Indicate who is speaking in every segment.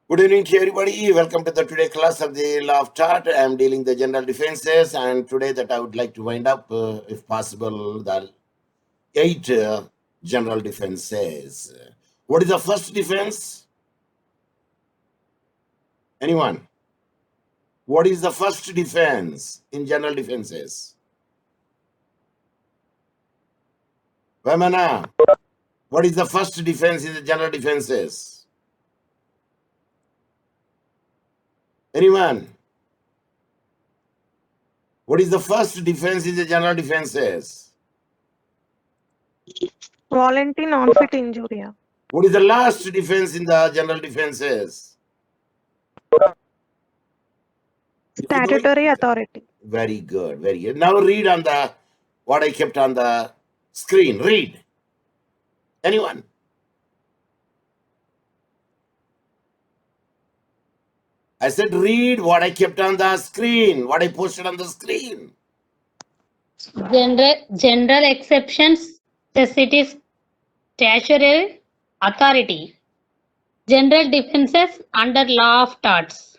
Speaker 1: Good evening to everybody. Welcome to the today class of the law of tort. I am dealing the general defenses, and today that I would like to wind up, if possible, the 8 general defenses. What is the first defense? Anyone? What is the first defense in general defenses? Vamana, what is the first defense in the general defenses? Anyone? What is the first defense in the general defenses?
Speaker 2: Voluntary non-fit injury.
Speaker 1: What is the last defense in the general defenses?
Speaker 2: Statutory authority.
Speaker 1: Very good, very good. Now read on the what I kept on the screen. Read. Anyone? I said read what I kept on the screen, what I posted on the screen.
Speaker 3: General exceptions, necessity, statutory authority. General defenses under law of torts.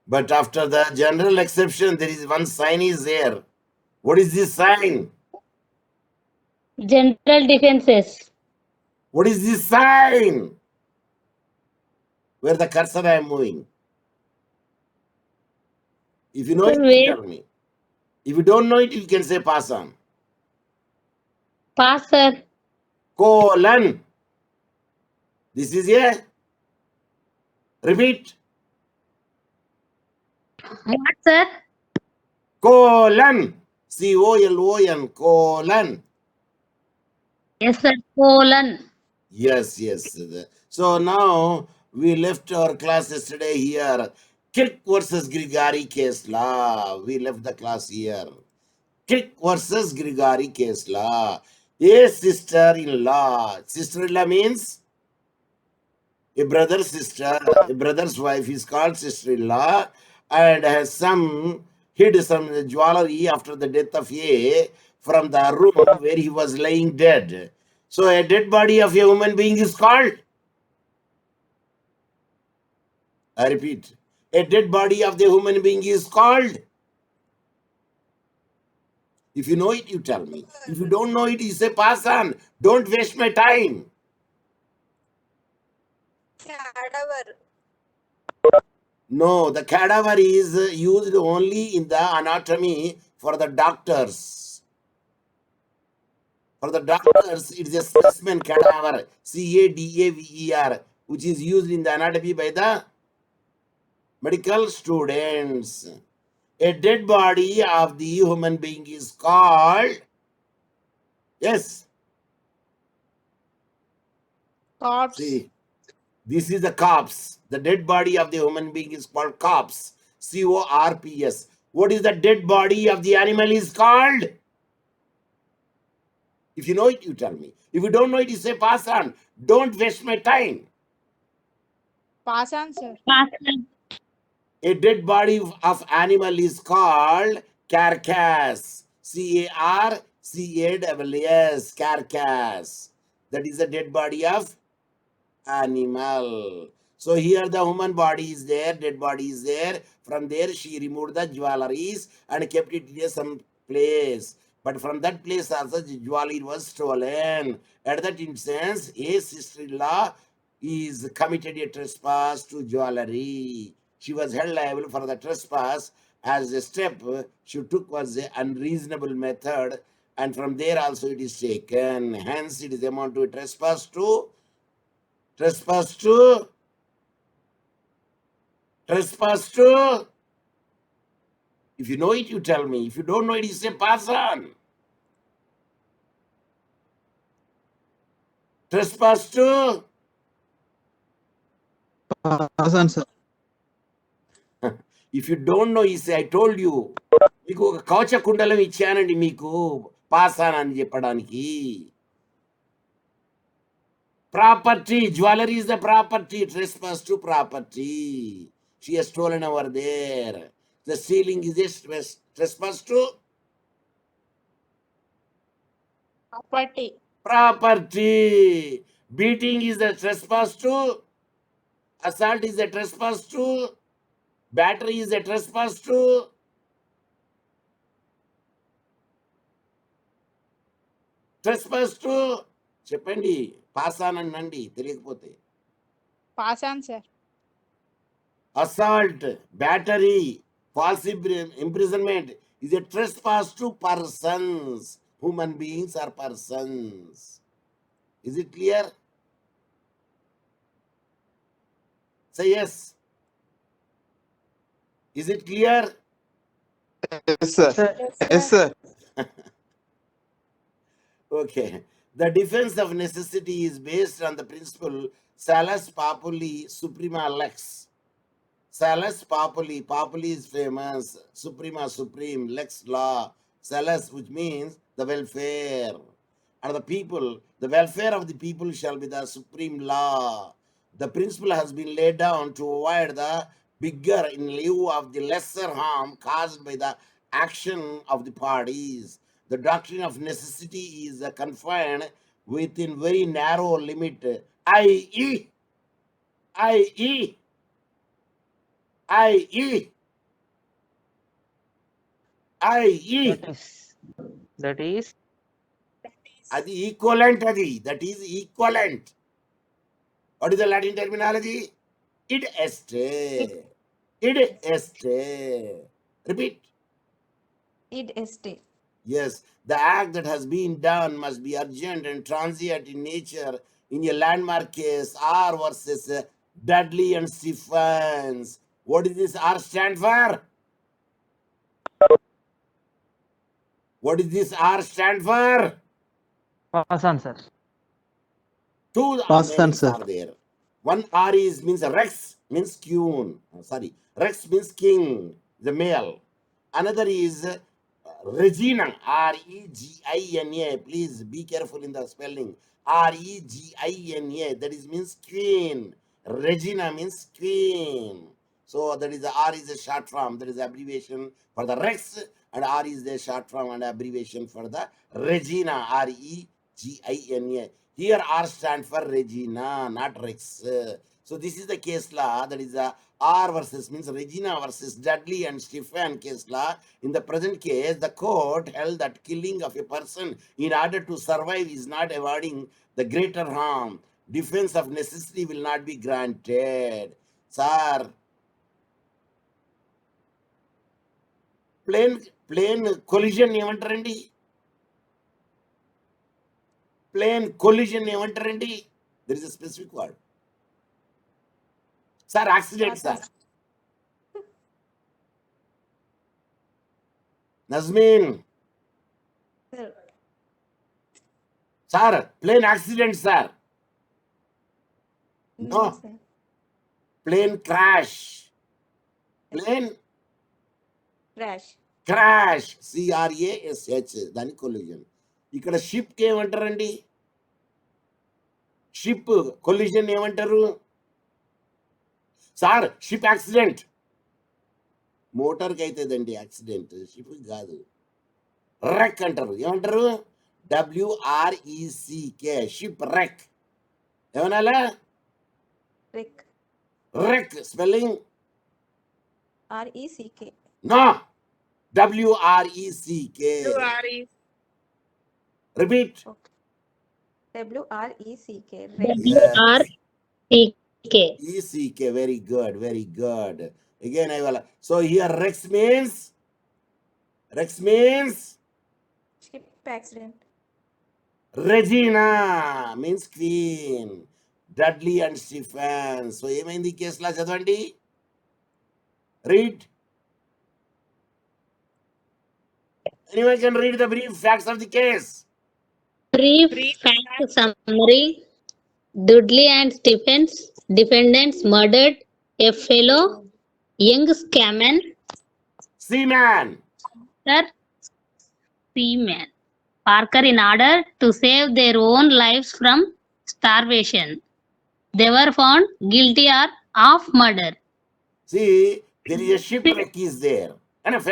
Speaker 1: But after the general exception, there is one sign is there. What is this sign?
Speaker 3: General defenses.
Speaker 1: What is this sign? Where the cursor I am moving. If you know it, you tell me. If you don't know it, you can say pass on.
Speaker 3: Pass, sir.
Speaker 1: Colon. This is a repeat.
Speaker 3: What, sir?
Speaker 1: Colon. C-O-L-O-N. Colon.
Speaker 3: Yes, sir. Colon.
Speaker 1: Yes. So now we left our class yesterday here. Kirk versus Grigari case law. We left the class here. Kirk versus Grigari case law. A sister-in-law. Sister-in-law means a brother's sister, a brother's wife is called sister-in-law, and has hid some jewelry after the death of A from the room where he was laying dead. So a dead body of a human being is called, I repeat, a dead body of the human being is called. If you know it, you tell me. If you don't know it, you say pass on. Don't waste my time.
Speaker 4: Cadaver.
Speaker 1: No, the cadaver is used only in the anatomy for the doctors. For the doctors, it is a specimen cadaver, C-A-D-A-V-E-R, which is used in the anatomy by the medical students. A dead body of the human being is called, yes.
Speaker 4: Corpse.
Speaker 1: See, this is the corpse. The dead body of the human being is called corpse, C-O-R-P-S. What is the dead body of the animal is called? If you know it, you tell me. If you don't know it, you say pass on. Don't waste my time.
Speaker 4: Pass on, sir.
Speaker 3: Pass, sir.
Speaker 1: A dead body of animal is called carcass. C-A-R-C-A-S-S, carcass. That is the dead body of animal. So here the human body is there, dead body is there. From there she removed the jewelries and kept it in some place. But from that place also the jewelry was stolen. At that instance, a sister-in-law is committed a trespass to jewelry. She was held liable for the trespass as a step she took was an unreasonable method, and from there also it is taken. Hence it is amount to a trespass to if you know it, you tell me. If you don't know it, you say pass on. Trespass to
Speaker 5: pass on, sir.
Speaker 1: if you don't know, you say I told you. మీకు ఒక కవచ కుండలం ఇచ్చానండి మీకు pass on అని చెప్పడానికి. Property, jewelry is the property, trespass to property. She has stolen over there. The stealing is a trespass to
Speaker 4: Property.
Speaker 1: property. Beating is the trespass to Assault is a trespass too. Battery is a trespass too. Trespass too. చెప్పండి pass on అనండి తెలియకపోతే.
Speaker 4: Pass on, sir.
Speaker 1: Assault, battery, false imprisonment is a trespass to persons. Human beings are persons. Is it clear? Say yes. Is it clear?
Speaker 5: Yes, sir. Yes, sir.
Speaker 1: Okay. The defense of necessity is based on the principle salus populi suprema lex. Salus populi, populi is famous, suprema supreme, lex law, salus which means the welfare. And the people, the welfare of the people shall be the supreme law. The principle has been laid down to avoid the bigger in lieu of the lesser harm caused by the action of the parties. The doctrine of necessity is confined within very narrow limit, i.e., i.e., i.e., i.e.
Speaker 5: That is
Speaker 1: అది equivalent అది. That is equivalent. What is the Latin terminology? Id est. Id est. Repeat.
Speaker 4: Id est.
Speaker 1: Yes, the act that has been done must be urgent and transient in nature in a landmark case, R versus Dudley and Stephens. What does this R stand for? What does this R stand for?
Speaker 5: pass on, sir.
Speaker 1: Two
Speaker 5: Pass on,
Speaker 1: meanings
Speaker 5: sir.
Speaker 1: are there. One R is means Rex means queen. Sorry, Rex means king, the male. Another is Regina, Regina. Please be careful in the spelling. Regina. That is means queen. Regina means queen. So that is the R is a short form. That is the abbreviation for the Rex, and R is the short form and abbreviation for the Regina. Regina. Here R stands for Regina, not Rex. So this is the case law. That is the R versus means Regina versus Dudley and Stephen case law. In the present case, the court held that killing of a person in order to survive is not avoiding the greater harm. Defense of necessity will not be granted. Sir, plane collision ఏమంటారండి? Plane collision ఏమంటారండి? There is a specific word. Sir, accident, sir. Nazmeen.
Speaker 4: Sir.
Speaker 1: Sir, plane accident, sir. No.
Speaker 4: sir.
Speaker 1: Plane crash. Plane
Speaker 4: Crash.
Speaker 1: crash. CRASH. దాని collision. ఇక్కడ షిప్కి ఏమంటారండి? Ship collision ఏమంటారు? Sir ship accident. మోటార్కి అవుతుందండి accident, షిప్కి కాదు. రెక్ అంటారు. ఏమంటారు? WRECK, ship wreck. ఏమనాలా?
Speaker 4: Rick.
Speaker 1: Wreck spelling
Speaker 4: RECK.
Speaker 1: No, WRECK. Repeat.
Speaker 4: WRECK.
Speaker 3: WRCK.
Speaker 1: ECK, very good, very good. Again I will. So here Rex means
Speaker 4: Ship accident.
Speaker 1: Regina means queen. Dudley and Stephen. So ఏమైంది ఈ కేసులా చదవండి. Read. Anyone can read the brief facts of the case.
Speaker 3: Brief fact summary. Dudley and Stephens, defendants murdered a fellow young seaman, Parker, in order to save their own lives from starvation. They were found guilty of murder.
Speaker 1: See, there is a shipwreck is there. Enough.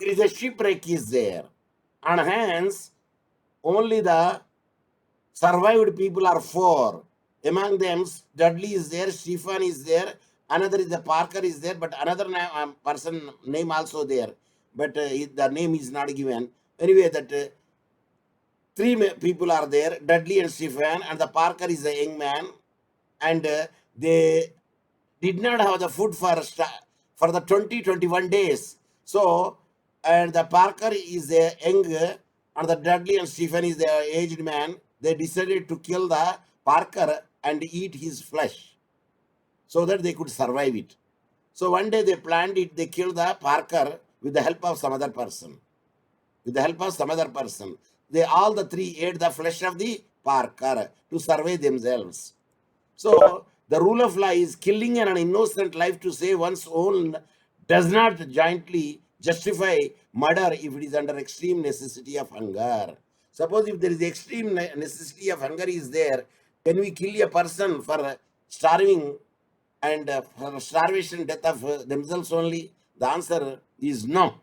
Speaker 1: There is a shipwreck is there. And hence, only the survived people are 4. Among them, Dudley is there, Stephen is there, another is the Parker is there, but another person name also there, but the name is not given. Anyway, that three people are there, Dudley and Stephen, and the Parker is a young man, and they did not have the food for the 21 days. So, and the Parker is a young, and the Dudley and Stephen is the aged man. They decided to kill the Parker and eat his flesh so that they could survive it. So one day they planned it, they killed the Parker with the help of some other person. With the help of some other person. They all the three ate the flesh of the Parker to survive themselves. So the rule of law is killing an innocent life to save one's own does not jointly justify murder if it is under extreme necessity of hunger. Suppose if there is extreme necessity of hunger is there, can we kill a person for starving and for starvation death of themselves only? The answer is no.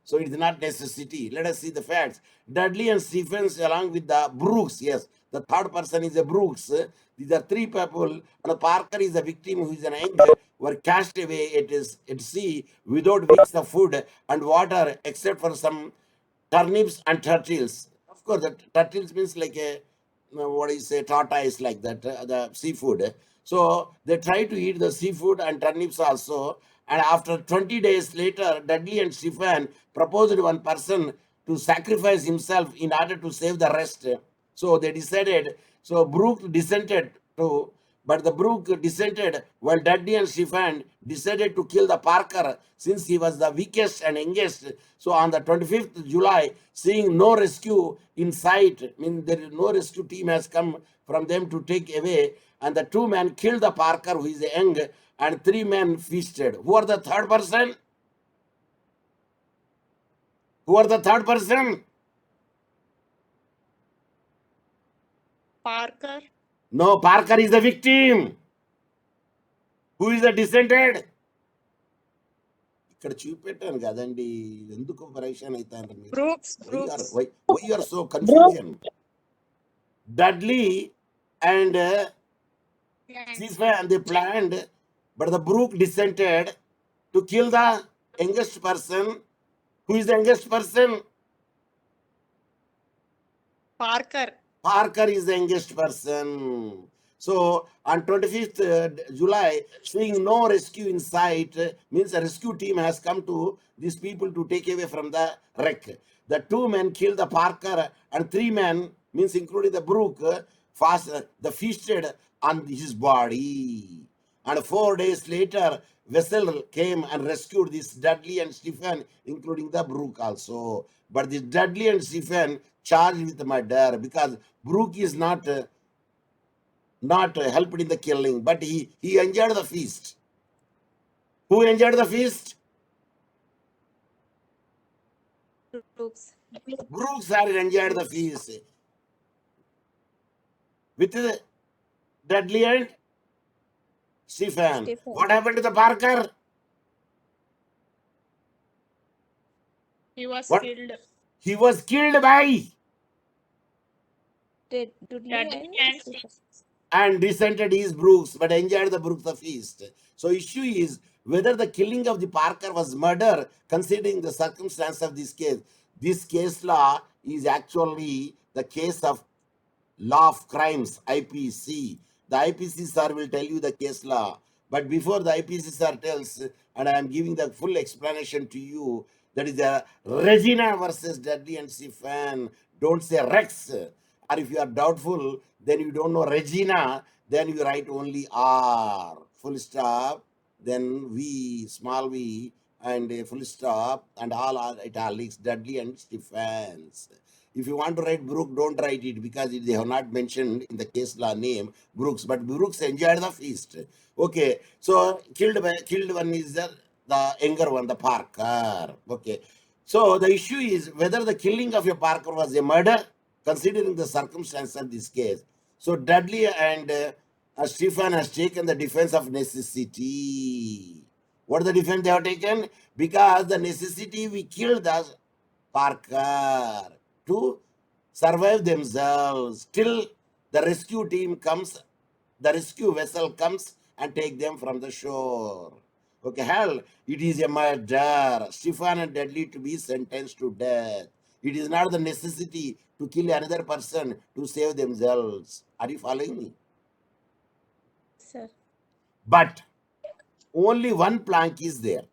Speaker 1: So it is not necessity. Let us see the facts. Dudley and Stephens along with the Brooks, yes, the third person is a Brooks. These are three people, and Parker is a victim who is an angel, were cast away at sea without weeks of food and water except for some turnips and turtles. Of course, the turtles means like a what is a tortoise like that, the seafood. So they try to eat the seafood and turnips also. And after 20 days later, Dudley and Stephen proposed one person to sacrifice himself in order to save the rest. So they decided. So Brooke dissented to, but the Brooke dissented while Dudley and Stephen decided to kill the Parker since he was the weakest and youngest. So on the 25th July, seeing no rescue in sight, there is no rescue team has come from them to take away, and the two men killed the Parker who is young, and three men feasted. Who are the third person? Who are the third person?
Speaker 4: Parker.
Speaker 1: No, Parker is the victim. Who is the descended? ఇక్కడ చూపెట్టాను కదండి, ఎందుకు పరీక్షణ అవుతాను మీరు?
Speaker 4: Brooks.
Speaker 1: Why you are so confusion? Dudley and Stephen, they planned, but the Brooke dissented to kill the youngest person. Who is the youngest person?
Speaker 4: Parker.
Speaker 1: Parker is the youngest person. So on 25th July, seeing no rescue in sight, means a rescue team has come to these people to take away from the wreck. The two men killed the Parker, and three men, means including the Brooke, the feasted on his body. And 4 days later, vessel came and rescued this Dudley and Stephen, including the Brooke also. But this Dudley and Stephen charged with murder because Brooke is not helped in the killing, but he enjoyed the feast. Who enjoyed the feast?
Speaker 4: Brooks.
Speaker 1: Brooks had enjoyed the feast with Dudley and Stephen. What happened to the Parker?
Speaker 4: He was
Speaker 1: What?
Speaker 4: killed.
Speaker 1: He was killed by
Speaker 4: Dudley
Speaker 1: and resented his Brooks, but enjoyed the Brooks the feast. So issue is whether the killing of the Parker was murder, considering the circumstance of this case. This case law is actually the case of law of crimes, IPC. The IPC sir will tell you the case law. But before the IPC sir tells, and I am giving the full explanation to you, that is the Regina versus Dudley and Stephen. Don't say Rex. Or if you are doubtful, then you don't know Regina, then you write only R, full stop, then V, small v, and a full stop, and all are italics, Dudley and Stephens. If you want to write Brooke, don't write it because they have not mentioned in the case law name Brooks, but Brooks enjoyed the feast. Okay, so killed one is the younger one, the Parker. Okay, so the issue is whether the killing of a Parker was a murder, considering the circumstance of this case. So Dudley and Stephen has taken the defense of necessity. What is the defense they have taken? Because the necessity we killed the Parker to survive themselves till the rescue team comes. the rescue vessel comes and take them from the shore. Okay, hell, it is a murder. Stephen and Dudley to be sentenced to death. It is not the necessity to kill another person to save themselves. Are you following me?
Speaker 4: Sir.
Speaker 1: But only one plank is there.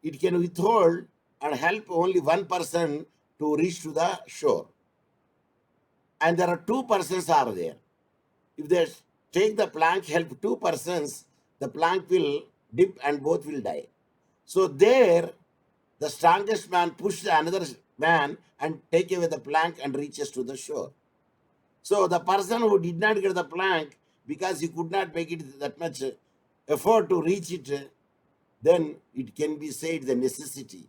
Speaker 1: It can withhold and help only one person to reach to the shore. And there are two persons are there. If they take the plank, help two persons, the plank will dip and both will die. So there, the strongest man pushes another man and take away the plank and reaches to the shore. So the person who did not get the plank, because he could not make it that much effort to reach it, then it can be said the necessity.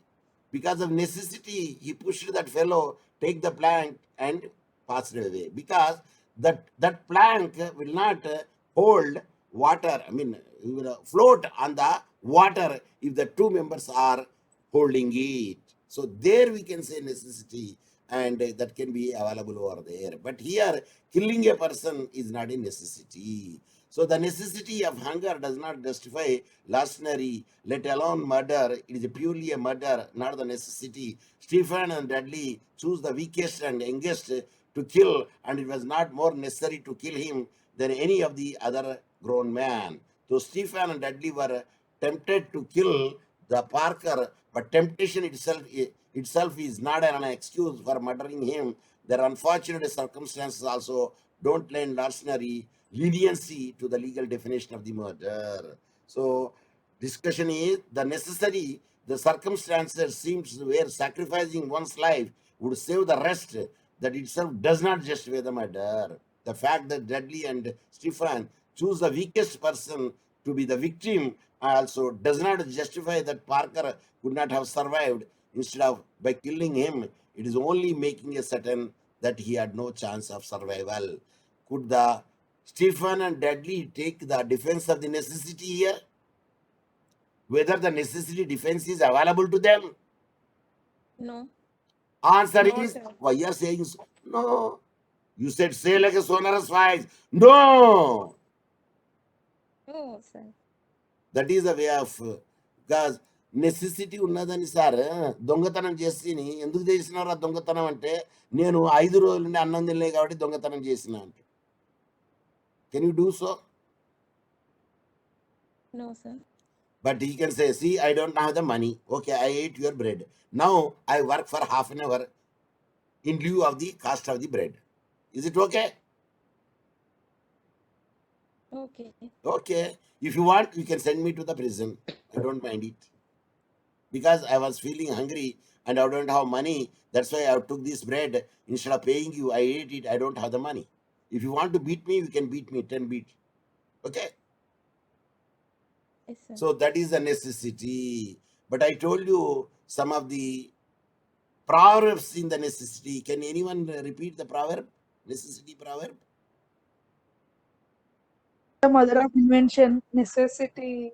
Speaker 1: Because of necessity, he pushed that fellow, take the plank and passed away. Because that plank will not hold water, I mean, it will float on the water if the two members are holding it. So there we can say necessity, and that can be available over there. But here, killing a person is not a necessity. So the necessity of hunger does not justify larceny, let alone murder. It is purely a murder, not the necessity. Stephen and Dudley choose the weakest and youngest to kill, and it was not more necessary to kill him than any of the other grown man. So Stephen and Dudley were tempted to kill the Parker, but temptation itself is not an excuse for murdering him. Their unfortunate circumstances also don't lend larceny leniency to the legal definition of the murder. So discussion is the necessary, the circumstances seems where sacrificing one's life would save the rest, that itself does not justify the murder. The fact that Dudley and Stephen choose the weakest person to be the victim also does not justify that Parker could not have survived. Instead of by killing him, it is only making a certain that he had no chance of survival. Could the Stephen and Dudley take the defense of the necessity here? Whether the necessity defense is available to them?
Speaker 4: No.
Speaker 1: Answer
Speaker 4: No,
Speaker 1: is,
Speaker 4: sir.
Speaker 1: why you are saying so? No. You said say like a sonorous voice. No.
Speaker 4: No, sir.
Speaker 1: That is the way of, because necessity ఉన్నదని sir దొంగతనం చేసి ఎందుకు చేసినారు ఆ దొంగతనం అంటే నేను 5 రోజుల నుండి అన్నం తినలే కాబట్టి దొంగతనం చేసిన అంటే can you do so?
Speaker 4: No, sir.
Speaker 1: But he can say, see, I don't have the money. Okay, I ate your bread. Now I work for half an hour in lieu of the cost of the bread. Is it okay?
Speaker 4: Okay.
Speaker 1: Okay. If you want, you can send me to the prison. I don't mind it. Because I was feeling hungry and I don't have money. That's why I took this bread. Instead of paying you, I ate it. I don't have the money. If you want to beat me, you can beat me 10 beat. Okay?
Speaker 4: Yes, sir.
Speaker 1: So that is a necessity. But I told you some of the proverbs in the necessity. Can anyone repeat the proverb? Necessity proverb?
Speaker 6: The mother of invention, necessity.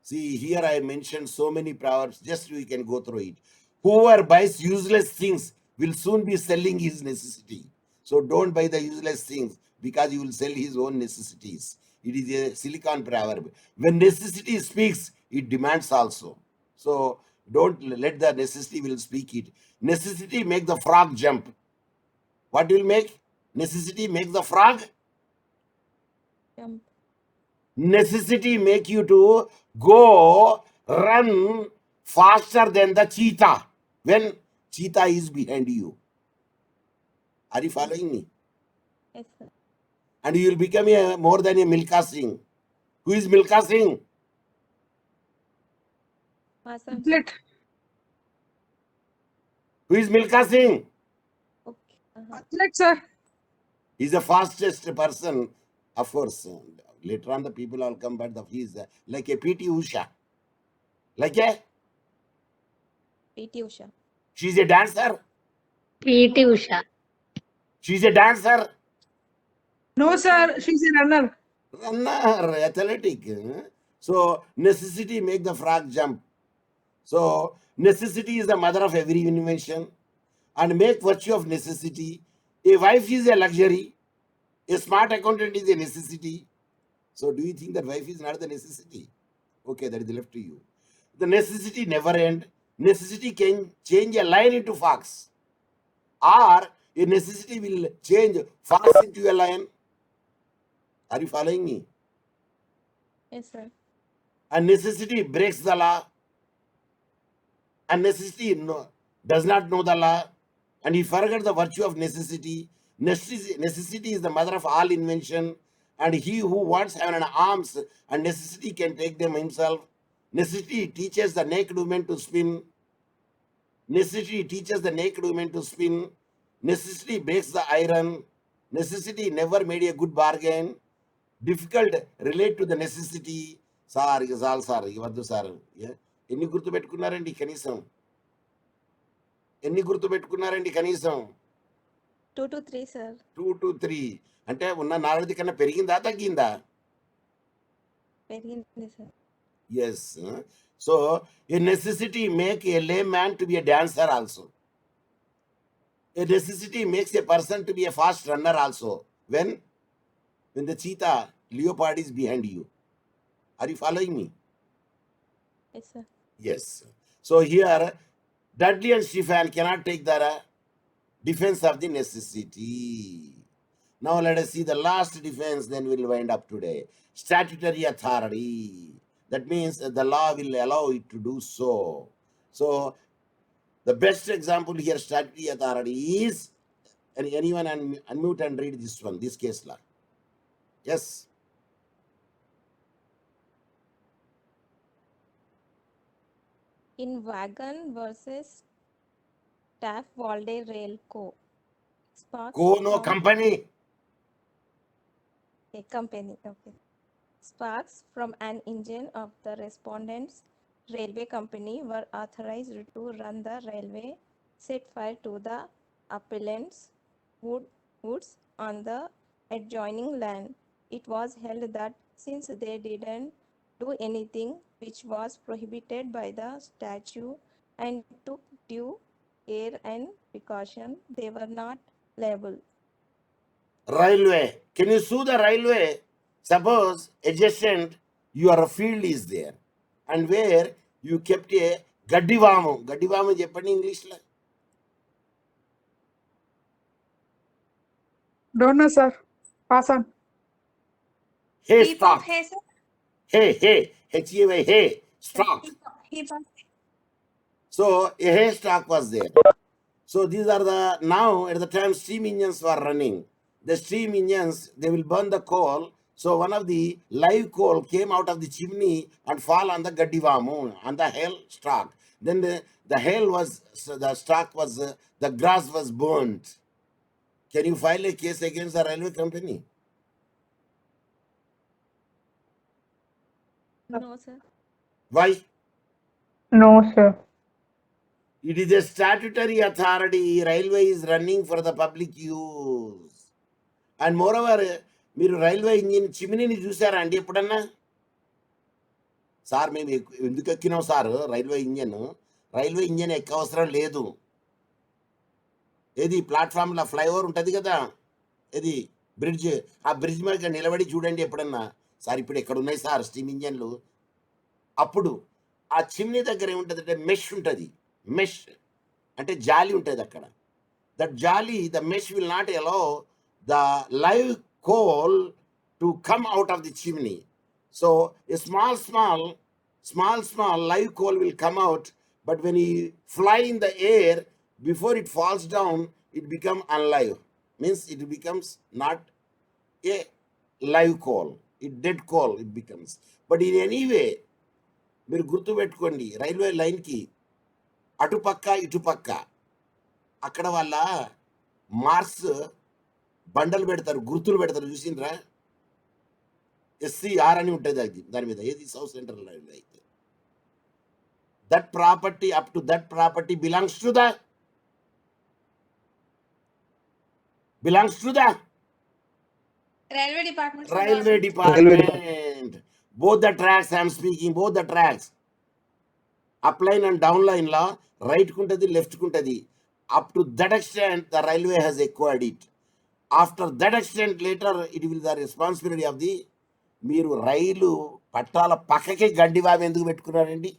Speaker 1: See, here I mentioned so many proverbs. Just we can go through it. Whoever buys useless things will soon be selling his necessity. So don't buy the useless things because you will sell his own necessities. It is a silicon proverb. When necessity speaks, it demands also. So don't let the necessity will speak it. Necessity make the frog jump. What will make? Necessity make the frog?
Speaker 4: Jump.
Speaker 1: Necessity make you to go run faster than the cheetah when cheetah is behind you. Are you following me?
Speaker 4: Yes, sir.
Speaker 1: And you will become more than a Milka Singh. Who is Milka Singh?
Speaker 4: Awesome.
Speaker 6: Athlete.
Speaker 1: Who is Milka Singh?
Speaker 4: Okay.
Speaker 6: Athlete, sir.
Speaker 1: He's the fastest person, of course. Later on the people will come, but he is like a P.T. Usha. Like a?
Speaker 4: PT Usha.
Speaker 1: She's a dancer.
Speaker 3: P.T. Usha.
Speaker 1: She's a dancer.
Speaker 6: No, sir. She's a runner.
Speaker 1: Runner, athletic. So necessity make the frog jump. So necessity is the mother of every invention, and make virtue of necessity. A wife is a luxury. A smart accountant is a necessity. So do you think that wife is not the necessity? Okay, that is left to you. The necessity never end. Necessity can change a lion into fox, or a necessity will change fox into a lion. Are you following me?
Speaker 4: Yes, sir.
Speaker 1: A necessity breaks the law. A necessity does not know the law, and he forgot the virtue of necessity. Necessity is the mother of all invention, and he who wants an arms and necessity can take them himself. Necessity teaches the naked woman to spin. Necessity teaches the naked woman to spin. Necessity breaks the iron. Necessity never made a good bargain. Difficult relate to the necessity. Sir ఇక చాలు sir ఇక వద్దు sir ఎన్ని గుర్తు పెట్టుకున్నారండి కనీసం కనీసం
Speaker 4: 2 to 3, sir.
Speaker 1: 2 to 3 అంటే ఉన్న నాలుగు కన్నా పెరిగిందా తగ్గిందా?
Speaker 4: Very sir.
Speaker 1: Yes. So a necessity make a layman to be a dancer also. A necessity makes a person to be a fast runner also. When the cheetah leopard is behind you. Are you following me?
Speaker 4: Yes, sir.
Speaker 1: Yes. So here Dudley and Stephen cannot take the defense of the necessity. Now let us see the last defense, then we'll wind up today. Statutory authority. That means the law will allow it to do so. So the best example here, statutory authority is, anyone unmute and read this one, this case law. Yes.
Speaker 4: In Wagon versus Taff-Walde Rail Co. Sparks
Speaker 1: No
Speaker 4: from
Speaker 1: company.
Speaker 4: a company. Okay. Sparks from an engine of the respondent's railway company were authorized to run the railway, set fire to the appellant's woods on the adjoining land. It was held that since they didn't do anything which was prohibited by the statute and took due care and precaution, they were not liable.
Speaker 1: Railway. Can you sue the railway? Suppose adjacent your field is there, and where you kept a gaddivamu. Gaddivamu చెప్పండి English లో.
Speaker 6: Don't know, sir. Pass on.
Speaker 1: Hay
Speaker 7: Heap
Speaker 1: stock.
Speaker 7: of hay, sir.
Speaker 1: Hay. H-E-Y, hay. Stock.
Speaker 7: Heap of
Speaker 1: So a hay stock was there. So these are the, now at the time steam engines were running. The steam engines, they will burn the coal. So one of the live coal came out of the chimney and fall on the gaddivamu, on the hay stock. Then the hay was, the stock was, the grass was burnt. Can you file a case against the railway company?
Speaker 4: No, sir.
Speaker 1: Why?
Speaker 2: No, sir.
Speaker 1: It is a statutory authority. Railway is running for the public use. And moreover, మీరు railway engine చిమినీని చూసారా అండి ఎప్పుడన్నా? Sir మేము ఎందుకు ఎక్కినాం sir railway engine ఎక్క అవసరం లేదు. ఏది ప్లాట్ఫామ్లో ఫ్లైఓవర్ ఉంటుంది కదా, ఏది బ్రిడ్జ్, ఆ బ్రిడ్జ్ మీద నిలబడి చూడండి ఎప్పుడన్నా. సార్ ఇప్పుడు ఎక్కడ ఉన్నాయి సార్ స్టీమ్ ఇంజన్లు? అప్పుడు ఆ చిమ్నీ దగ్గర ఏముంటుంది అంటే మెష్ ఉంటుంది. మెష్ అంటే జాలి ఉంటుంది అక్కడ. దట్ జాలి, the mesh will not allow the live coal to come out of the chimney. So a small live coal will come out, but when you fly in the air, before it falls down, it becomes unlive. Means it becomes not a live coal, it dead coal it becomes. But in any way, మీరు గుర్తుపెట్టుకోండి, railway లైన్కి అటుపక్క ఇటుపక్క అక్కడ వాళ్ళ marks బండలు పెడతారు, గుర్తులు పెడతారు, చూసిండ్రా? SCR అని ఉంటుంది అది దాని మీద, ఏది సౌత్ సెంట్రల్ రైల్వే అయితే. That property, up to that property belongs to the
Speaker 7: railway department.
Speaker 1: railway department. Both the tracks I am speaking, both the tracks, up line and down line లా right కుంటది left కుంటది. Up to that extent the railway has acquired it. After that extent later it will be the responsibility of the మీరు రైలు పట్టాల పక్కకే గడ్డివాము ఎందుకు పెట్టుకున్నారండి?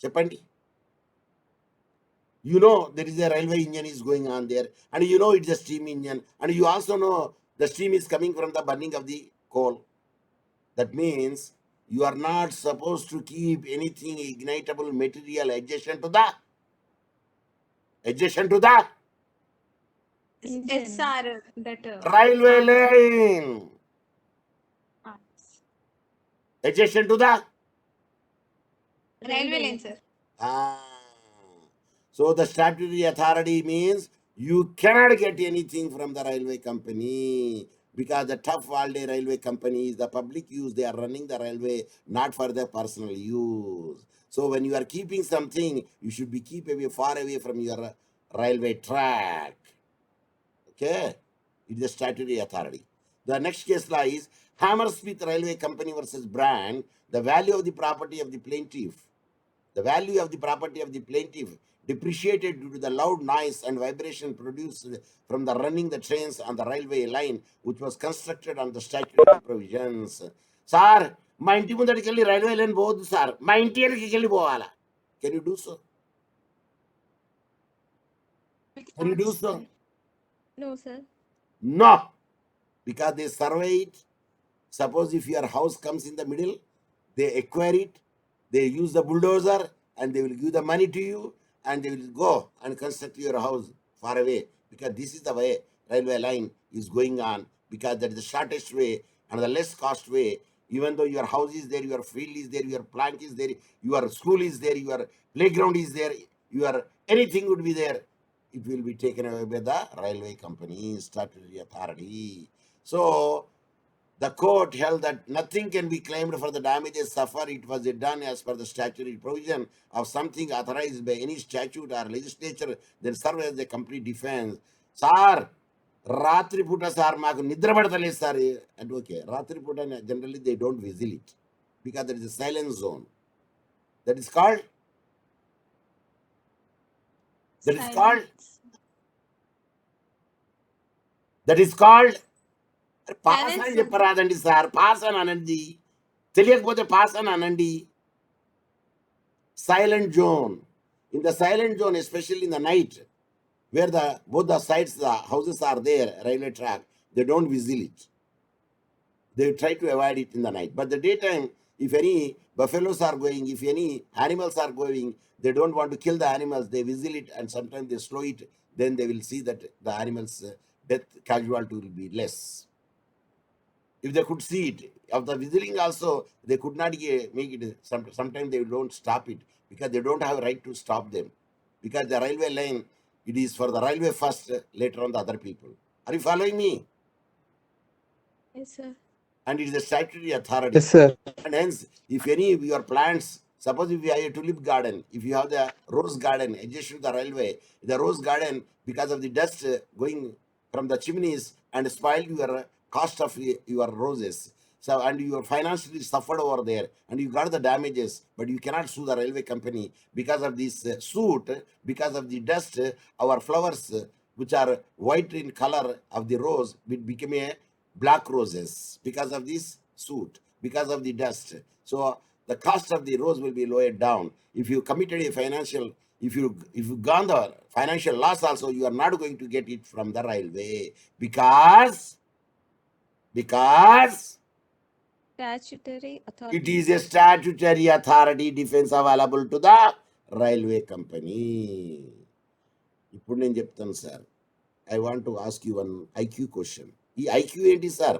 Speaker 1: చెప్పండి. You know there is a railway engine is going on there, and you know it's a steam engine, and you also know the steam is coming from the burning of the coal. That means you are not supposed to keep anything ignitable material adjacent to the
Speaker 4: Yes, sir. That
Speaker 1: railway lane, adjacent to the
Speaker 4: railway lane, sir.
Speaker 1: So the statutory authority means you cannot get anything from the railway company, because the tough all day railway company is the public use. They are running the railway not for their personal use. So when you are keeping something, you should be keep away, far away from your railway track. Okay, it's the statutory authority. The next case law is Hammersmith Railway Company versus Brand. The value of the property of the plaintiff. The value of the property of the plaintiff depreciated due to the loud noise and vibration produced from the running the trains on the railway line, which was constructed on the statutory provisions. Sir, మా ఇంటి ముందడికి వెళ్ళి railway line పోవద్దు sir, మా ఇంటి వెనక్కి వెళ్ళి పోవాలా? Can you do so? Can you do so?
Speaker 4: No, sir.
Speaker 1: No, because they survey it. Suppose if your house comes in the middle, they acquire it, they use the bulldozer, and they will give the money to you, and they will go and construct your house far away, because this is the way railway line is going on, because that is the shortest way and the less cost way. Even though your house is there, your field is there, your plant is there, your school is there, your playground is there, your anything would be there, it will be taken away by the railway company, statutory authority. So the court held that nothing can be claimed for the damages suffered. It was done as per the statutory provision of something authorized by any statute or legislature, then serve as a complete defense. Sir, రాత్రి పూట sir మాకు నిద్ర పడతలేదు sir అంటే okay, రాత్రి పూట generally they don't whistle it, because that is a silent zone. That is called pass
Speaker 4: Silence
Speaker 1: అని
Speaker 4: zone.
Speaker 1: చెప్పరాదండి sir, pass అని అనండి, తెలియకపోతే పాస్ అని అనండి. Silent zone. In the silent zone, especially in the night, where both the sides, the houses are there, railway track, they don't whistle it. They try to avoid it in the night. But the daytime, if any buffaloes are going, if any animals are going, they don't want to kill the animals, they whistle it, and sometimes they slow it, then they will see that the animals' death casualty will be less. If they could see it, of the whistling also, they could not make it. Sometimes they don't stop it, because they don't have a right to stop them. Because the railway line, it is for the railway first, later on the other people. Are you following me?
Speaker 4: Yes, sir.
Speaker 1: And it is a statutory authority.
Speaker 5: Yes, sir.
Speaker 1: And hence, if any of your plants, suppose if you have a tulip garden, if you have the rose garden adjacent to the railway, the rose garden, because of the dust going from the chimneys and spoil your cost of your roses, so and you financially suffered over there, and you got the damages, but you cannot sue the railway company because of this suit, because of the dust, our flowers, which are white in color of the rose, will become a black roses because of this suit, because of the dust. So the cost of the rose will be lowered down. If you committed a financial, if you gone the financial loss also, you are not going to get it from the railway, because
Speaker 4: Statutory
Speaker 1: it
Speaker 4: authority.
Speaker 1: is a statutory authority defense available to the railway company. ఇప్పుడు నేను చెప్తాను sir, I want to ask you one IQ question. ఈ IQ ఏంటి sir?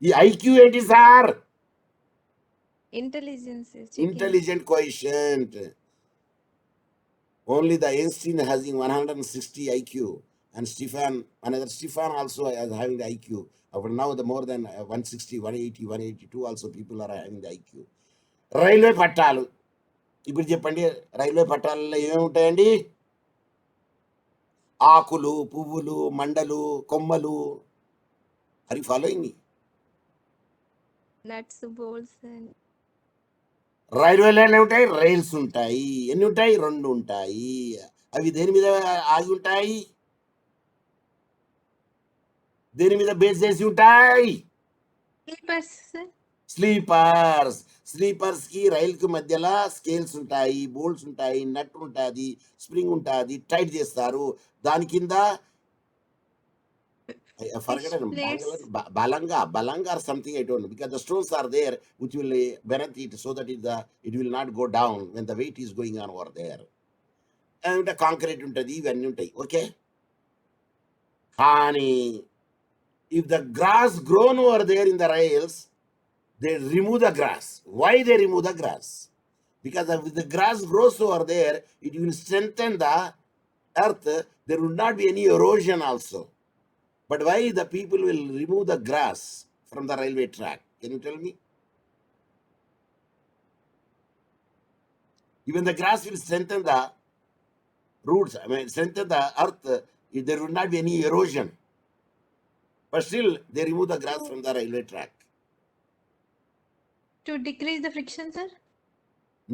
Speaker 1: ఈ IQ ఏంటి sir?
Speaker 4: Intelligence is checking.
Speaker 1: Intelligent quotient. Only the Einstein having 160 IQ, and another Stefan also is having the IQ. But now the more than 160, 180, 182 also people are having the IQ. Railway పట్టాలు ఇప్పుడు చెప్పండి, railway పట్టాలలో ఏమేమి ఉంటాయండి? ఆకులు, పువ్వులు, మండలు, కొమ్మలు. Are you following me?
Speaker 4: Nuts, bolts, and
Speaker 1: railway లైన్లు ఉంటాయి, రైల్స్ ఉంటాయి. ఎన్ని ఉంటాయి? 2 ఉంటాయి. అవి దేని మీద ఆగి ఉంటాయి? దేని మీద బేస్ చేసి ఉంటాయి?
Speaker 4: Sleepers, sir.
Speaker 1: స్లీపర్స్ కి రైలుకి మధ్యలో స్కేల్స్ ఉంటాయి, బోల్ట్స్ ఉంటాయి, నట్ ఉంటుంది, స్ప్రింగ్ ఉంటుంది, టైట్ చేస్తారు. దాని కింద బలంగా or something, I don't know, because the stones are there which will beneath it so that it will not go down when the weight is going on over there. And concrete ఉంటుంది, ఇవన్నీ ఉంటాయి. Okay, కానీ if the grass grown over there in the rails, they remove the grass. Why they remove the grass? Because if the grass grows over there, it will strengthen the earth. There would not be any erosion also. But why the people will remove the grass from the railway track? Can you tell me? Even the grass will strengthen the roots, strengthen the earth, if there would not be any erosion. But still, they remove the grass from the railway track.
Speaker 4: To decrease the friction, sir?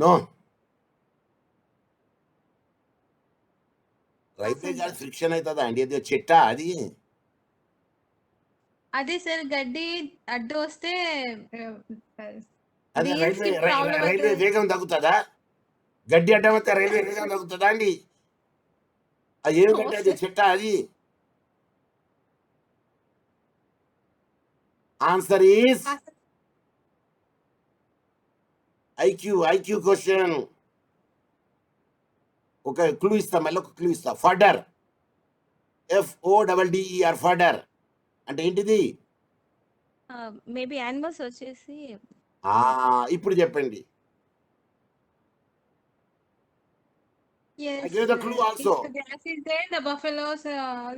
Speaker 1: No. Railway గాడి friction అవుతుందా అండి? అది చెట్ట అది?
Speaker 4: అదే sir, గడ్డి అడ్డు వస్తే
Speaker 1: అదే రైల్వే వేగం తగ్గుతుందా? గడ్డి అడ్డం వస్తే రైల్వే వేగం తగ్గుతుందా అండి? అది ఏం గడ్డి? అది చెట్ట అది? Answer is IQ question. ఒక క్లూ ఇస్తా, మళ్ళీ ఒక క్లూ ఇస్తా. ఫడర్, FODDER, ఫడర్ అంటే ఏంటిది?
Speaker 4: మేబీ యానిమల్స్ వచ్చేసి.
Speaker 1: ఇప్పుడు చెప్పండి.
Speaker 4: Yes,
Speaker 1: I gave the clue also.
Speaker 4: if the grass is there, the buffaloes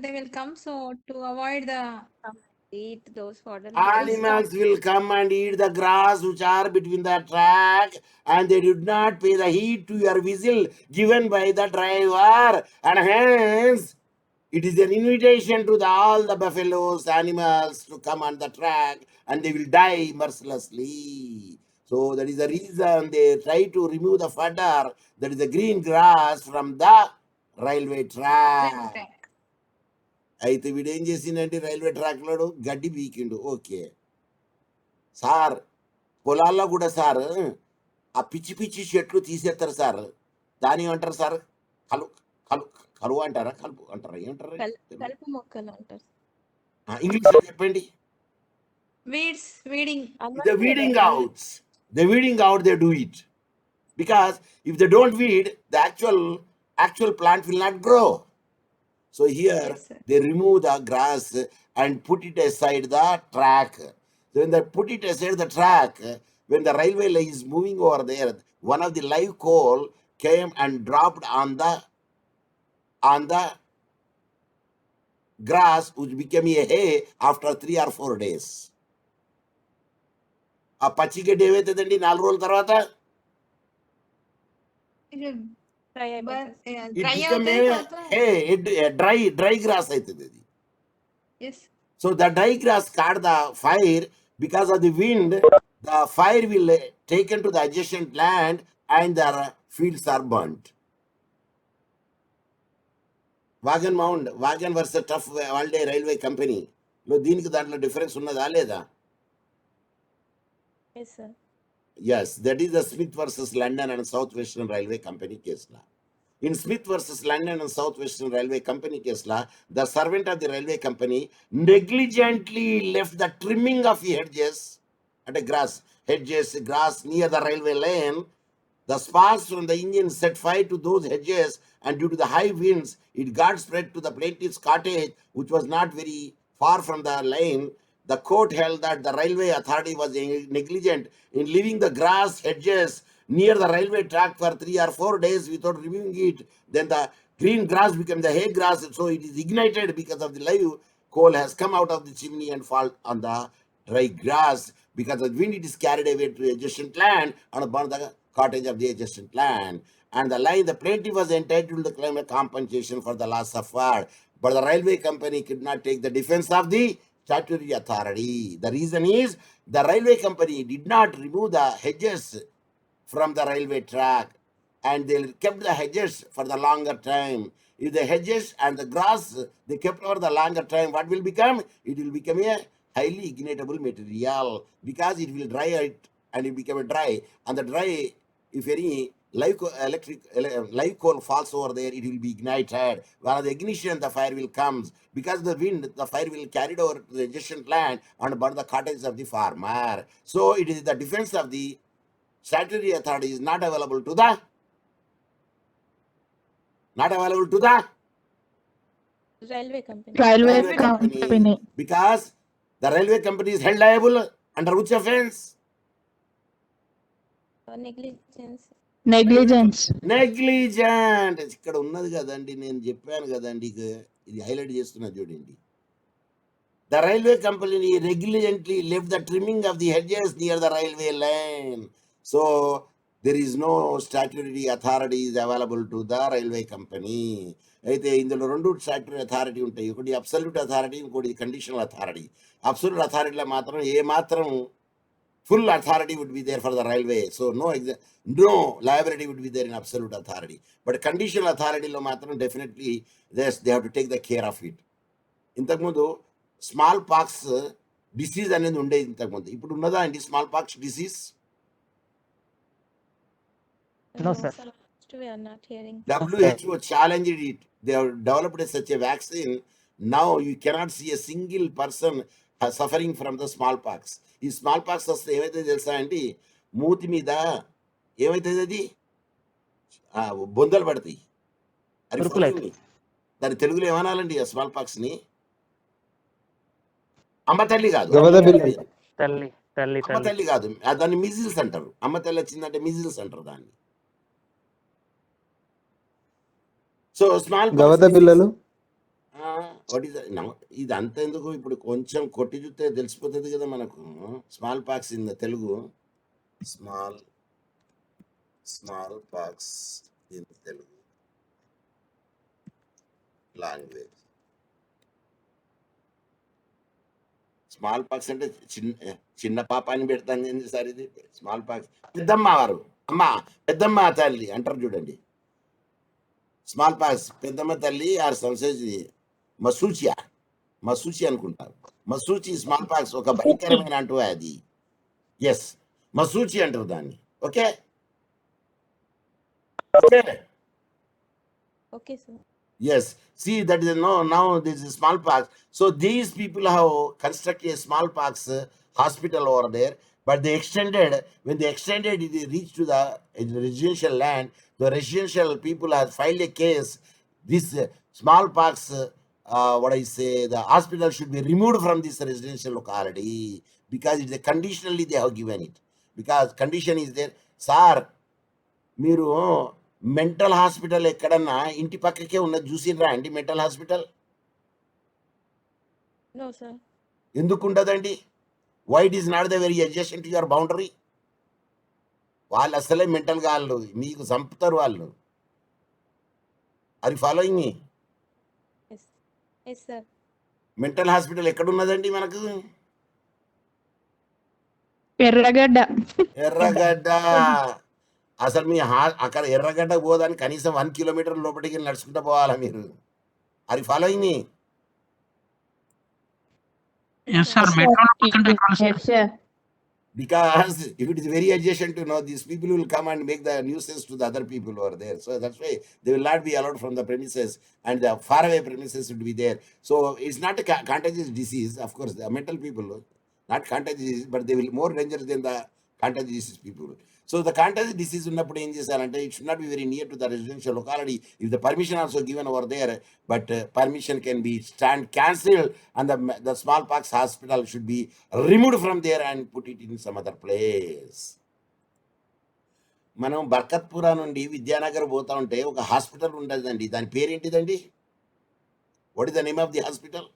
Speaker 4: they will come. So to avoid the eat those fodder.
Speaker 1: Animals will come and eat the grass which are between the track, and they did not pay the heed to your whistle given by the driver, and hence it is an invitation to all the buffaloes, animals to come on the track, and they will die mercilessly. So that is the reason they try to remove the fodder, that is the green grass, from the railway track. అయితే వీడు ఏం చేసిందంటే railway ట్రాక్లో గడ్డి పీకిండు. Okay sir, పొలాల్లో కూడా sir ఆ పిచ్చి పిచ్చి చెట్లు తీసేస్తారు సార్. దాని ఏమంటారు సార్? కలువ అంటారా, కలుపు అంటారా, ఏమంటారు?
Speaker 4: కలుపు మొక్కలు అంటారు.
Speaker 1: ఇంగ్లీష్లో చెప్పండి.
Speaker 4: Weeds, weeding.
Speaker 1: The weeding out, they do it. Because if they don't weed, the actual plant will not grow. So here,
Speaker 4: Yes, sir.
Speaker 1: they remove the grass and put it aside the track. So when they put it aside the track, when the railway line is moving over there, one of the live coal came and dropped on the grass, which became a hay after 3 or 4 days. ఆ పచ్చిగడ్డి ఏమవుతుందండి 4 రోజుల తర్వాత? Dry gross అవుతుంది అది. So the dry grass caught the fire. Because of the wind, the fire will taken to the adjacent land and their fields are burnt. Wagen versus tough world railway company లో దీనికి దాంట్లో difference ఉన్నదా లేదా?
Speaker 4: Yes, sir.
Speaker 1: Yes, that is the Smith versus London and South Western Railway Company case law. In Smith versus London and South Western Railway Company case law, the servant of the railway company negligently left the trimming of hedges at a grass near the railway lane. The sparks from the engine set fire to those hedges, and due to the high winds, it got spread to the plaintiff's cottage, which was not very far from the lane. The court held that the railway authority was negligent in leaving the grass hedges near the railway track for 3 or 4 days without removing it. Then the green grass became the hay grass, so it is ignited because of the live coal has come out of the chimney and fall on the dry grass. Because of the wind, it is carried away to adjacent land and burn the cottage of the adjacent land. And the plaintiff was entitled to claim a compensation for the loss suffered, but the railway company could not take the defense of the statutory authority. The reason is the railway company did not remove the hedges from the railway track, and they kept the hedges for the longer time. If the hedges and the grass they kept over the longer time, what will become? It will become a highly ignitable material, because it will dry it and it become a dry. And the dry, if any live coal falls over there, it will be ignited. While the ignition, the fire will come. Because the wind, the fire will carry it over to the adjacent land and burn the cottages of the farmer. So it is the defense of the statutory authority is not available to the
Speaker 4: Railway company.
Speaker 2: Railway company.
Speaker 1: because the railway company is held liable under which offense?
Speaker 4: Negligence.
Speaker 2: Negligence.
Speaker 1: Negligent. ఇక్కడ ఉన్నది కదండి, నేను చెప్పాను కదండి, ఇది highlight చేస్తున్నా చూడండి. The railway company negligently left the trimming of the hedges near the railway line. So there is no statutory authority is available to the railway company. అయితే ఇందులో రెండు స్టాట్యూటరీ అథారిటీ ఉంటాయి. ఒకటి అబ్సల్యూట్ అథారిటీ, ఇంకోటి conditional authority. Absolute అథారిటీలో మాత్రం ఏ మాత్రం full authority would be there for the railway. So no liability would be there in absolute authority. But conditional authority lo matram definitely they have to take the care of it. ఇంతకుముందు small pox disease అనేది ఉండేది ఇంతకుముందు. ఇప్పుడు ఉన్నదా అండి small pox disease?
Speaker 5: No, sir.
Speaker 4: We are not hearing.
Speaker 1: WHO challenged it. They have developed such a vaccine. Now you cannot see a single person suffering from the small pox. ఈ small pox వస్తే ఏమైతే తెలుసా అండి, మూతి మీద ఏమైతుంది, అది బొందలు పడతాయి. అది దాని తెలుగులో ఏమనాలండి ఆ స్మాల్ పాక్స్ ని? అమ్మ తల్లి కాదు, అమ్మ తల్లి కాదు, దాన్ని మిజిల్స్ అంటారు. అమ్మ తల్లి వచ్చిందంటే మిజిల్స్ అంటారు దాన్ని. సో స్మాల్ పిల్లలు ఇదంతా ఎందుకు, ఇప్పుడు కొంచెం కొట్టి చూస్తే తెలిసిపోతుంది కదా మనకు. Small pox in Telugu, small pox in Telugu language. Small pox అంటే చిన్న పాప అని పెడతాను ఏంటి సార్ ఇది? స్మాల్ పాక్స్ పెద్దమ్మ వారు, పెద్దమ్మ తల్లి అంటారు చూడండి. స్మాల్ పాక్స్ పెద్దమ్మ తల్లి ఆర్ సంసేజి మసూచి అనుకుంటారు. మసూచి స్మాల్ పాక్స్ ఒక భయంకరమైన అంటూ అది. ఎస్, మసూచి అంటారు దాన్ని. Okay
Speaker 4: Okay, sir.
Speaker 1: Yes, see that is now this is smallpox. So these people have constructed a smallpox hospital over there, but they extended, when they extended it reached to the residential land, the residential people have filed a case. This smallpox, what I say, the hospital should be removed from this residential locality, because it's a conditionally they have given it, because condition is there. Sir, మీరు mental hospital ఎక్కడన్నా ఇంటి పక్కకే ఉన్నది చూసినరా అండి? Mental hospital
Speaker 4: No, sir.
Speaker 1: ఎందుకు ఉండదండి? Why it is not the very adjacent to your boundary? వాళ్ళు అసలే మెంటల్ వాళ్ళు, మీకు చంపుతారు వాళ్ళు. అది following me?
Speaker 4: Yes. Yes, sir.
Speaker 1: Mental hospital ఎక్కడున్నదండి మనకు?
Speaker 2: ఎర్రగడ్డ.
Speaker 1: అసలు మీ అక్కడ ఎర్రగడ్డ పోదానికి కనీసం 1 కిలోమీటర్ లోపలికి నడుచుకుంటూ పోవాలా మీరు? అది following me?
Speaker 3: Yes, sir. Metro
Speaker 2: Yes, sir.
Speaker 1: Because if it is very adjacent to know, these people will come and make the nuisance to the other people over there. So that's why they will not be allowed from the premises, and the faraway premises would be there. So it's not a contagious disease. Of course, the mental people, not contagious, but they will more dangerous than the contagious people. So the contagious disease ఉన్నప్పుడు ఏం చేశారంటే, it should not be very near to the residential locality. If the permission also given over there, but permission can be cancelled, and the smallpox hospital should be removed from there and put it in some other place. మనం బర్కత్పురా నుండి విద్యానగర్ పోతా ఉంటే ఒక hospital ఉంటుందండి. దాని పేరేంటిదండి? What is the name of the hospital?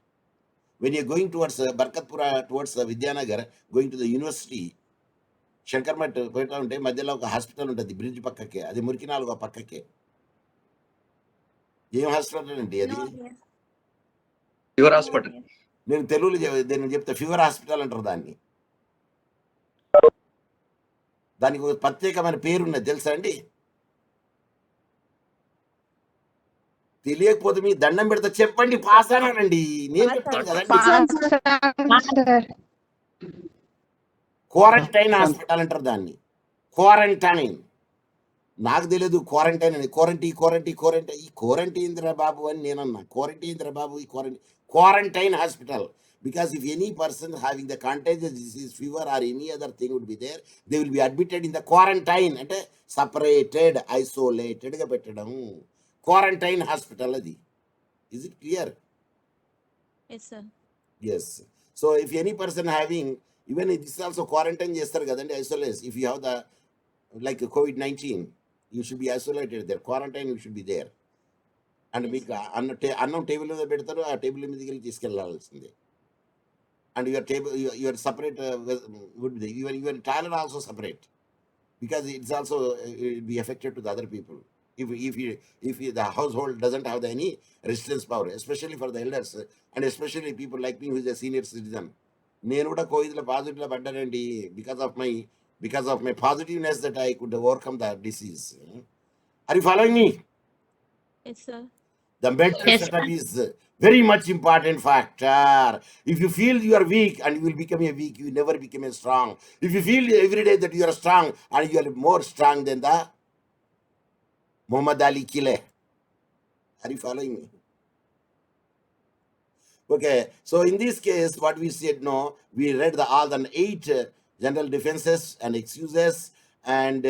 Speaker 1: When you going towards Barkatpura, towards Vidyanagar, going to the university, Shankarmutt పోయితా ఉంటే మధ్యలో ఒక హాస్పిటల్ ఉంటుంది బ్రిడ్జ్ పక్కకే, అది మురికి నాలుగు పక్కకే. ఏం హాస్పిటల్ అండి అది?
Speaker 7: Fever hospital.
Speaker 1: నేను తెలుగులో నేను చెప్తా, ఫీవర్ హాస్పిటల్ అంటారు దాన్ని. దానికి ఒక ప్రత్యేకమైన పేరు ఉన్నది తెలుసా అండి? తెలియకపోతే మీ దండం పెడతా చెప్పండి, పాస్ అన్నానండి. నేను చెప్తాను కదండి.
Speaker 2: Pass sir.
Speaker 1: క్వారంటైన్ హాస్పిటల్ అంటారు దాన్ని, క్వారంటైన్. నాకు తెలియదు క్వారంటైన్ అని. ఈ క్వారంటైన్ రా బాబు అని నేనన్నా. క్వారంటైన్ రా బాబు, ఈ quarantine hospital. Because if any person having the contagious disease, fever or any other thing would be there, they will be admitted in the quarantine. అంటే separated, isolated గా పెట్టడం క్వారంటైన్ హాస్పిటల్ అది. Is it clear?
Speaker 4: Yes, sir.
Speaker 1: Yes. So if any person having, even this is also quarantine చేస్తారు కదండి, isolate. If you have the like COVID-19, you should be isolated there. Quarantine, you should be there. And మీకు అన్నం table మీద పెడతారు, ఆ table మీదకి వెళ్ళి తీసుకెళ్లాల్సిందే. And your table, your separate would be your toilet also separate, because it's also it will be affected to the other people. If the household doesn't have any resistance power, especially for the elders, and especially people like me who is a senior citizen. నేను కూడా కోవిడ్లో పాజిటివ్లో పడ్డానండి, because of my positiveness that I could overcome the disease. Are you following me?
Speaker 4: Yes, sir.
Speaker 1: The mental
Speaker 3: Yes,
Speaker 1: setup is very much important factor. If you feel you are weak and you will become a weak, you never become a strong. If you feel every day that you are strong and you are more strong than the Muhammad Ali killer. Are you following me? Okay, so in this case, what we said, no, we read all the 8 general defenses and excuses, and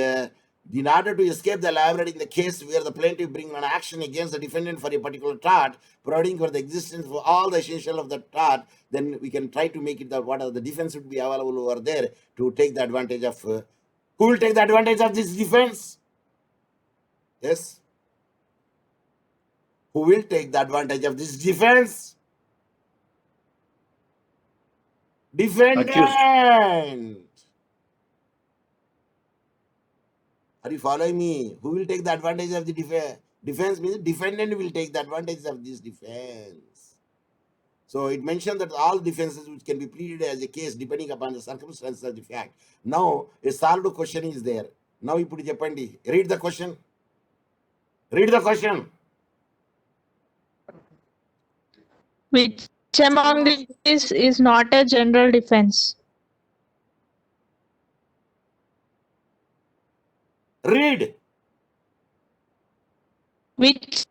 Speaker 1: in order to escape the liability in the case where the plaintiff brings an action against the defendant for a particular tort, providing for the existence of all the essential of the tort, then we can try to make it that what are the defense would be available over there to take the advantage of. Who will take the advantage of this defense? Yes. Who will take the advantage of this defense? Defendant. Are you following me? Who will take the advantage of the defense? Means defendant will take the advantage of this defense. So it mentioned that all defenses which can be pleaded as a case depending upon the circumstances of the fact. Now a solved question is there. Now you put Japandi. Read the question. Read the question.
Speaker 2: Which among these is not a general defense?
Speaker 1: Read.
Speaker 2: Which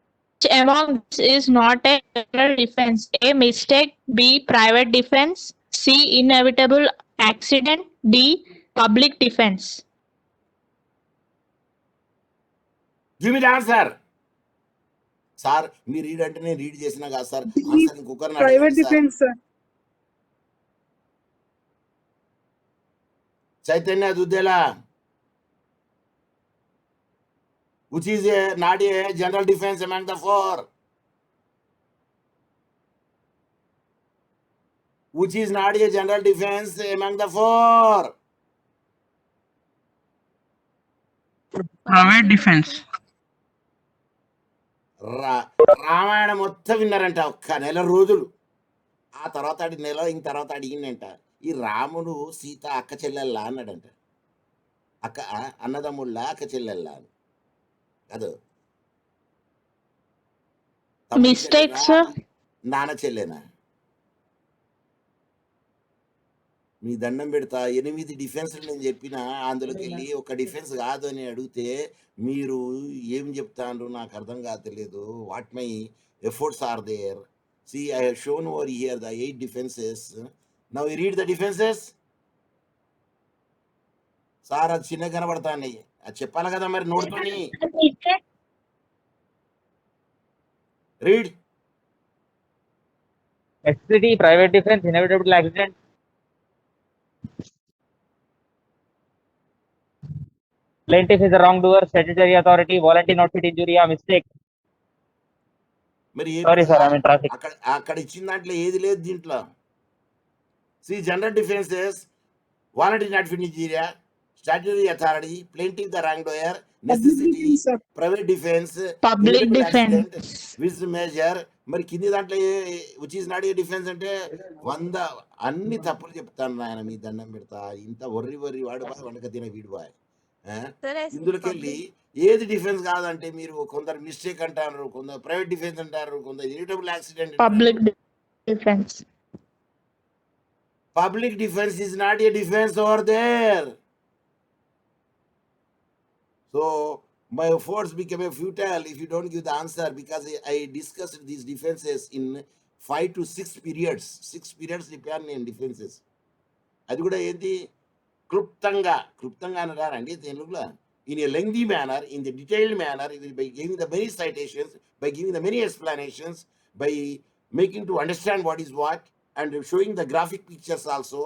Speaker 2: among these is not a general defense? A, mistake. B, private defense. C, inevitable accident. D, public defense.
Speaker 1: Give me the answer. Sir మీరు read అంటే నేను read చేసినా కాదు sir, answer ఇంకొకరిని
Speaker 6: Private
Speaker 1: అడగండి sir.
Speaker 6: defense, sir.
Speaker 1: Chaitanya Duddela, which is not a general defense among the 4? Which is not a general defense among the 4?
Speaker 5: Private defense.
Speaker 1: Ramayanam మొత్తం విన్నారంట ఒక్క నెల రోజులు. ఆ తర్వాత నెల ఇంక తర్వాత అడిగిందంట, ఈ రాముడు సీత అక్క చెల్లెల్లా అన్నాడంట. అన్నదమ్ముళ్ళ అక్క చెల్లెల్లా అని కాదు,
Speaker 2: Mistake, sir.
Speaker 1: నాన్న చెల్లెనా? మీ దండం పెడతా, 8 డిఫెన్స్లు నేను చెప్పిన, అందులోకి వెళ్ళి ఒక డిఫెన్స్ కాదు అని అడిగితే మీరు ఏం చెప్తాను నాకు అర్థం కావట్లేదు. What my efforts are there. See I have shown over here the 8 defences. Now you read the defences. Sir అది చిన్న కనబడతాయి, అది చెప్పాలి కదా మరి నోడుతోని. Read.
Speaker 5: Necessity, private defense, inevitable accident. Plaintiff is a wrongdoer, statutory authority, voluntary not fit injury, a mistake.
Speaker 1: మరి
Speaker 5: Sorry sir, I'm in traffic.
Speaker 1: అక్కడ ఇచ్చిన దాంట్లో ఏది లేదు దీంట్లో. C general defences, voluntary not fit injuria, statutory authority, plaintiff the wrongdoer, necessity,
Speaker 6: defense, sir.
Speaker 1: Private defence,
Speaker 2: Public
Speaker 1: accident,
Speaker 2: defense.
Speaker 1: Vis major. మరి కింది దాంట్లో which is not a defence అంటే 100 అన్ని తప్పులు చెప్తాను నాయన, మీ దండం పెడతా. ఇంత వర్రి వాడు బాయ్, వండక తిన వీడు బాయ్.
Speaker 4: Sir, as
Speaker 1: ఇందులోకి వెళ్ళి ఏది డిఫెన్స్ కాదంటే మీరు కొందరు మిస్టేక్ అంటారు, కొందరు ప్రైవేట్ డిఫెన్స్ అంటారు, కొందరు irritable accident.
Speaker 2: Public defense.
Speaker 1: Public defense is not a defense over there. So my efforts became a futile if you don't give the answer, because I discussed these defenses in 5 to 6 periods. 6 periods చెప్పాను నేను defenses. అది కూడా ఏంటి, క్లుప్తంగా అని రారండి తెలుగులో, in a lengthy manner, in the detailed manner, by giving the many citations, by giving the many explanations, by making to understand what is what, and showing the graphic pictures also,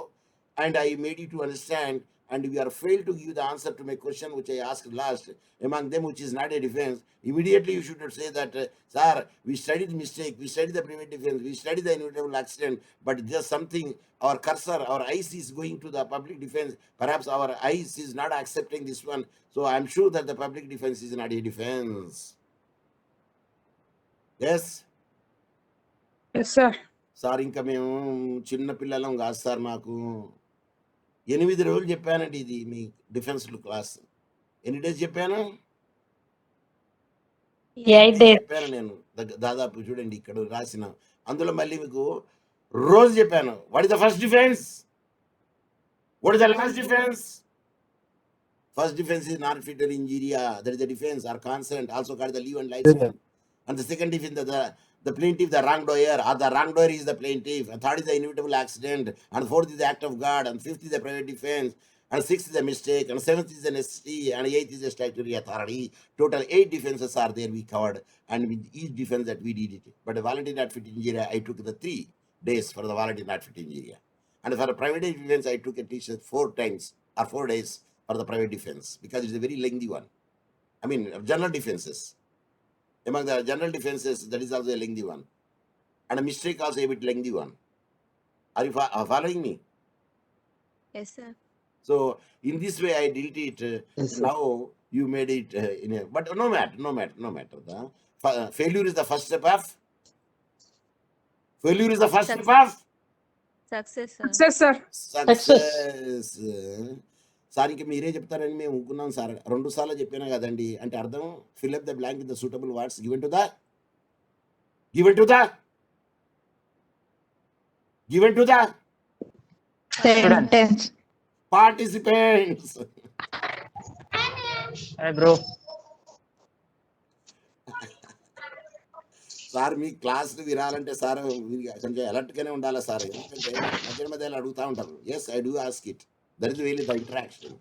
Speaker 1: and I made you to understand, and we are failed to give the answer to my question which I asked last, among them which is not a defense. Immediately you should say that, sir, we studied mistake, we studied the private defense, we studied the inevitable accident, but there's something, our cursor, our eyes is going to the public defense, perhaps our eyes is not accepting this one, so I'm sure that the public defense is not a defense. Yes?
Speaker 6: Yes, sir.
Speaker 1: Sir ఇంకా మేము చిన్న పిల్లలం కాదు sir, మాకు 8 రోజులు చెప్పానండి ఇది మీ డిఫెన్స్లు class. ఎన్ని డేస్ చెప్పాను?
Speaker 2: 8 days.
Speaker 1: చెప్పాను నేను దాదాపు, చూడండి ఇక్కడ రాసిన, అందులో మళ్ళీ మీకు రోజు చెప్పాను. What is the first defence, what is the last defence? First defence is not fatal injury, that is the defense or consent, also called the leave and lifespan. And the second defense, the plaintiff, the wrongdoer, or the wrongdoer is the plaintiff, and third is the inevitable accident, and fourth is the act of God, and fifth is the private defense, and sixth is the mistake, and seventh is the necessity, and eighth is the statutory authority. Total 8 defenses are there we covered, and with each defense that we did it. But the voluntary not fit injury, I took the 3 days for the voluntary not fit injury, and for the private defense I took at least 4 times or 4 days for the private defense, because it's a very lengthy one. I mean, general defenses. Among the general defenses, that is also a lengthy one, and a mistake also a bit lengthy one. Are you following me?
Speaker 4: Yes, sir.
Speaker 1: So in this way I did it.
Speaker 8: Yes, sir.
Speaker 1: Now you made it in a, but no matter. Failure is the first step of. Failure is the first step of
Speaker 4: Success, sir.
Speaker 6: Success, sir.
Speaker 1: success. Sir ఇంకా మీరే చెప్తారని మేము అనుకున్నాం sir, 2 సార్లు చెప్పినా కదండి. అంటే అర్థం, fill up the blank with the suitable words given to the
Speaker 2: Sentence.
Speaker 1: Participants.
Speaker 5: Hey bro.
Speaker 1: Sir మీ క్లాసులు వినాలంటే సార్ కొంచెం అలర్ట్గానే ఉండాలి సార్, ఎందుకంటే మధ్యలో అడుగుతూ ఉంటారు. Yes, I do ask it. That is really the interaction.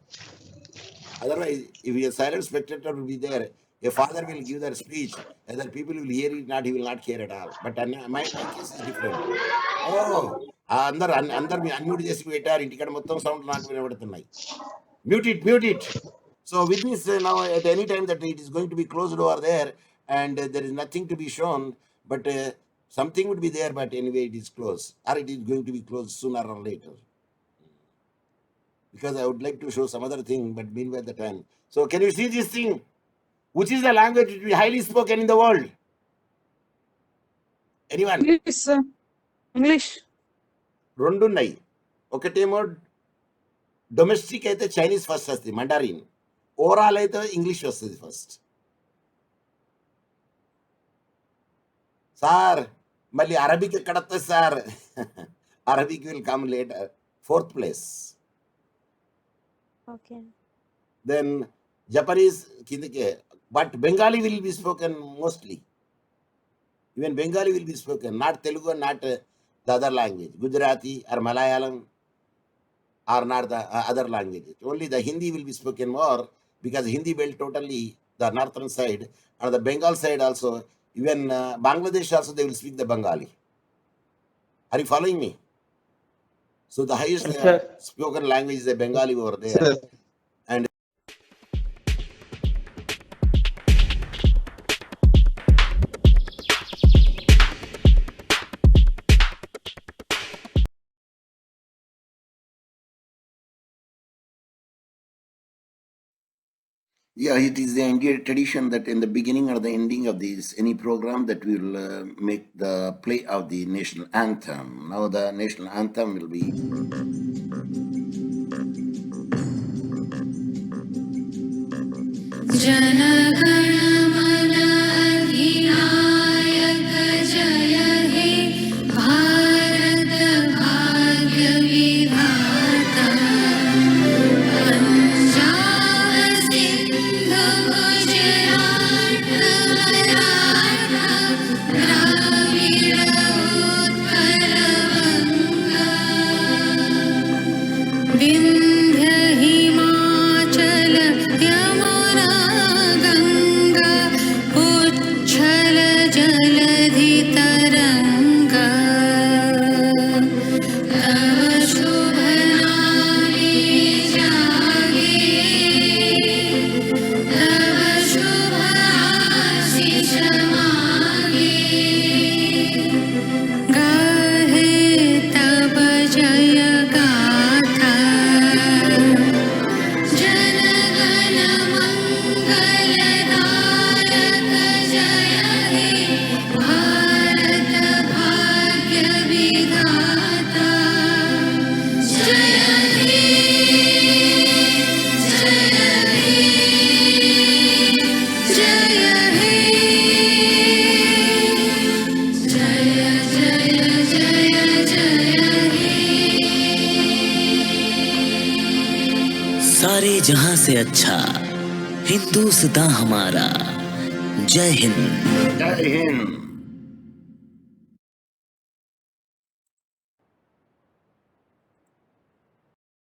Speaker 1: Otherwise, if a silent spectator will be there, a father will give their speech, whether people will hear it or not, he will not care at all. But my case is different. Oh, అందరు unmute చేసి పెట్టారు, ఇంటికాడ మొత్తం sound నాకు వినబడుతున్నాయి. Mute it. So with this, now at any time that it is going to be closed over there, and there is nothing to be shown, but something would be there, but anyway it is closed, or it is going to be closed sooner or later. Because I would like to show some other thing, but meanwhile the time. So can you see this thing? Which is the language which is highly spoken in the world? Anyone?
Speaker 6: English, sir. English.
Speaker 1: 2 ఉన్నాయి. ఒకటేమో domestic అయితే Chinese first వస్తుంది, మండారిన్. Overall అయితే English వస్తుంది first. Sir మళ్ళీ Arabic ఎక్కడ వస్తుంది sir? Arabic will come later, 4th place.
Speaker 4: Okay.
Speaker 1: Then Japanese కిందకే, but Bengali will be spoken mostly. Even Bengali will be spoken, not Telugu, not the other language, Gujarati or Malayalam, or not the other languages. Only the Hindi will be spoken more, because Hindi belt totally the northern side, and the Bengal side also, even Bangladesh also they will speak the Bengali. Are you following me? So the highest spoken language is the Bengali over there.
Speaker 8: Sir.
Speaker 1: And yeah, it is the Indian tradition that in the beginning or the ending of any program that we will make the play of the national anthem. Now the national anthem will be
Speaker 8: Jana Gana Mana अधिनायक जय हे भारत भाग्य विधाता पंजाब सिंध गुजरात मराठा द्राविड़ उत्कल बंगा विंध्य हिमाचल यमुना गंगा उच्छल जलधि तरंगा तव शुभ नामे जागे तव शुभ आशीष मागे गाहे तब जय गाथा जनगण मंगलदायक जय हे भारत भाग्य विधाता जय हे जय हे जय हे जय जय जय जय हे
Speaker 9: सारे जहां से अच्छा हिंदुस्तां हमारा। जय हिंद।
Speaker 1: जय हिंद।